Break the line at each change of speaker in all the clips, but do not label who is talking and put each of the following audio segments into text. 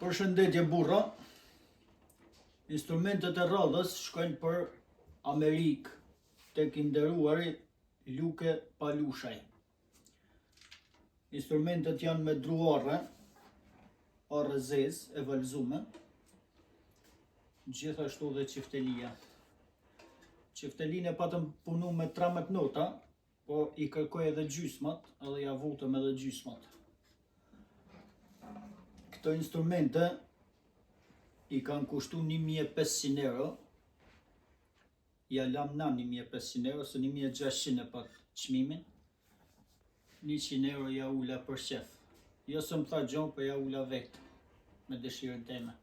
Përshëndetje burra. Instrumentet e radhës shkojnë për Amerikë tek i nderuari Luke Palushaj. Instrumentet janë me druarre, arre zezë e valzume, gjithashtu dhe qiftelia. Qiftelinë e patëm punu me 13 nota, po i kërkoj edhe gjysmat, edhe ja vutëm edhe gjysmat. Këto instrumente i kanë kushtu 1.500 euro, ja lam na 1.500 euro, se 1.600 e pak çmimin, 100 euro ja ula për shef. Jo se më tha gjon, për ja ula vetë, me dëshirën teme.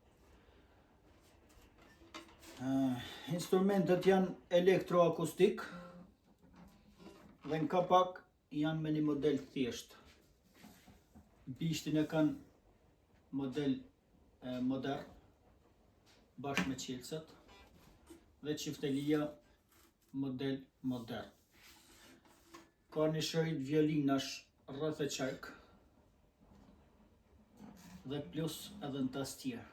Instrumentet janë elektroakustik, dhe në kapak janë me një model thjesht. Bishtin e kanë model modern, bashkë me qelësat, dhe qiftelia model modern. Ka një shërit violinash rreth e qark, dhe plus edhe në tastier.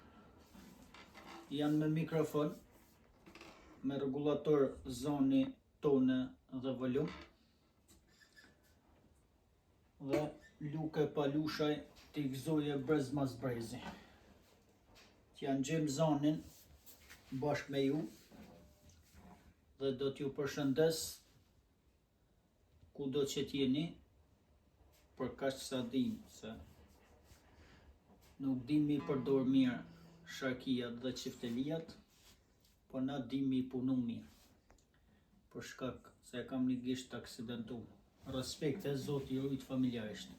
Janë me mikrofon, me regulator zoni, tone dhe volum, dhe Luke Palushaj t'i gëzoje brez mas brezi. T'ja gjem zonin bashkë me ju dhe do t'ju përshëndes ku do që t'jeni, për kaq sa dim, se nuk dimi përdor mirë sharkijat dhe qiftelijat, po na dimi punu mirë, për shkak se kam një gisht aksidentu. Respekte, Zoti ju rujt familjarisht.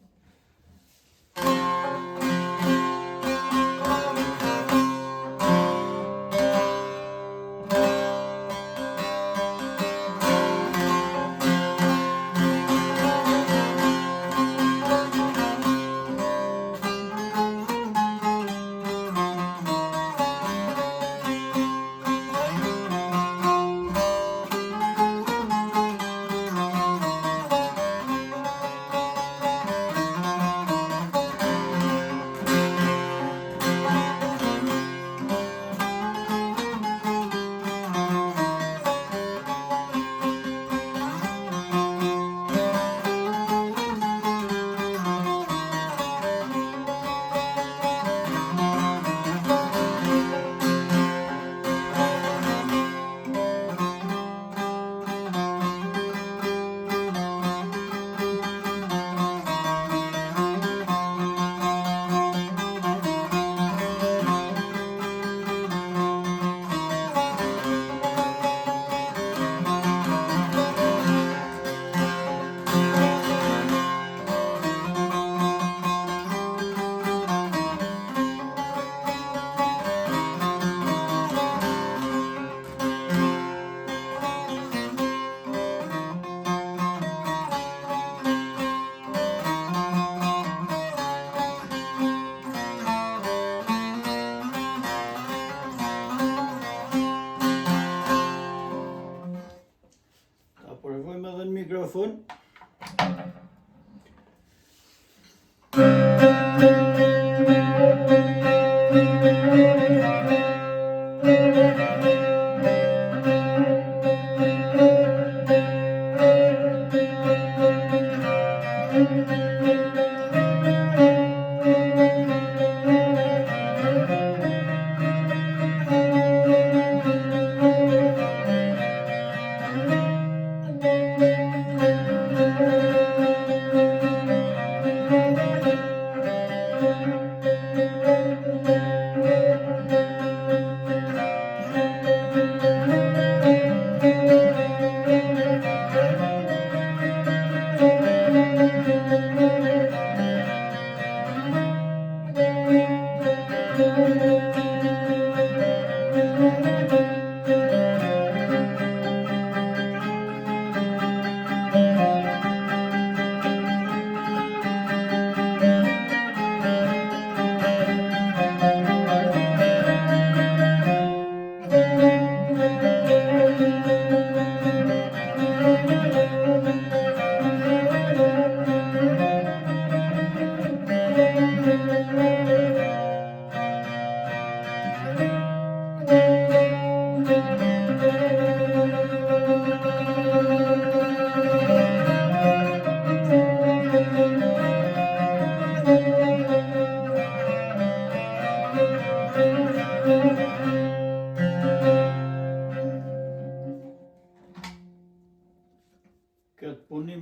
Provojmë edhe në mikrofon.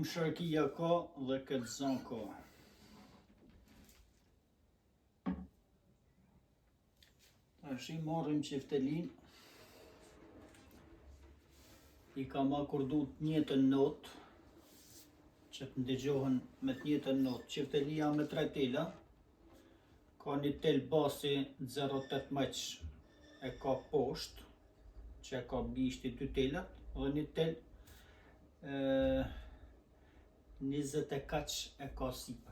Sharkia ka dhe Kedzan ka. Tash I marrim qiftelin, I kam akordu të njëjtën notë, që të ndëgjohen me të njëjtën notë. Qiftelia me 3 tela, ka një tel basi 0.8 e ka poshtë, që e ka bishti 2 telat, dhe një tel 24 e ka sipër.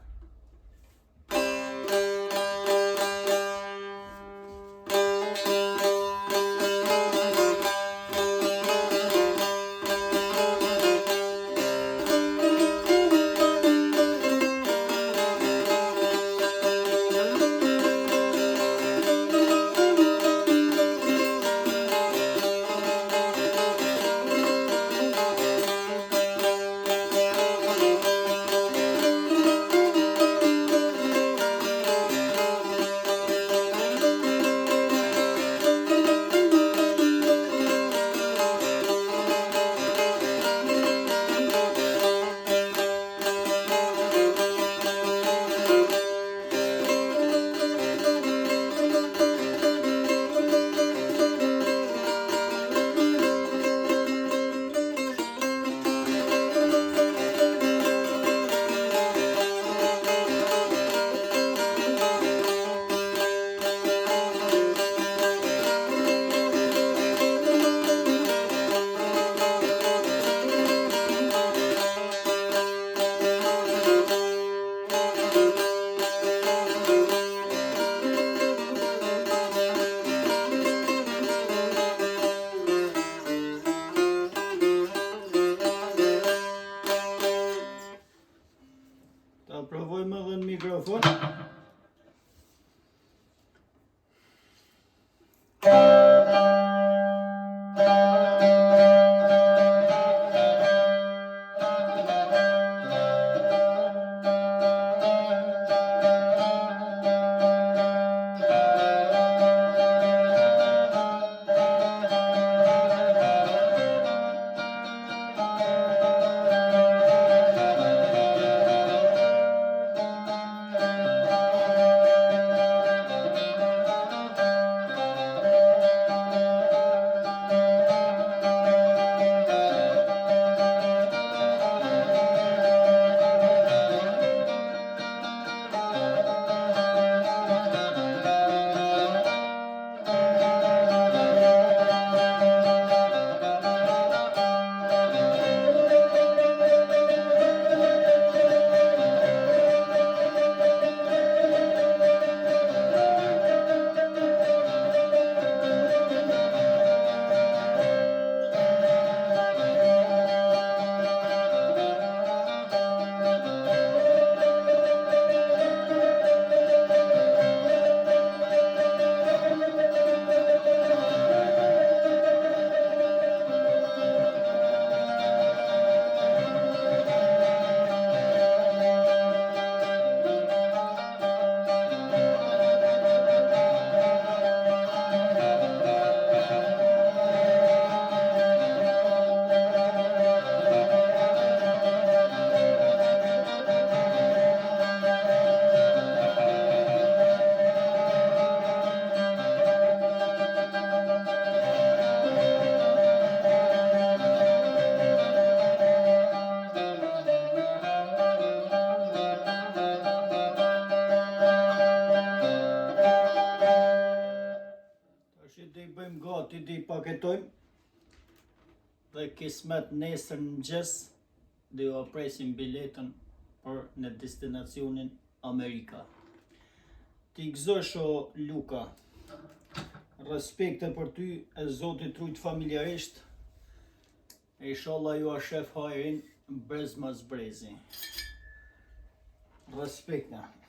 Ta provojmë edhe në mikrofon. Gati dhe I paketojmë dhe kismet nesër në mëngjes dhe ju presim biletën për në destinacionin Amerika. Ti gëzosh o Luka, respekte për ty e Zotit rujt familjarisht, e inshallah ju a shef hajrin brez mas brezi. Respekte.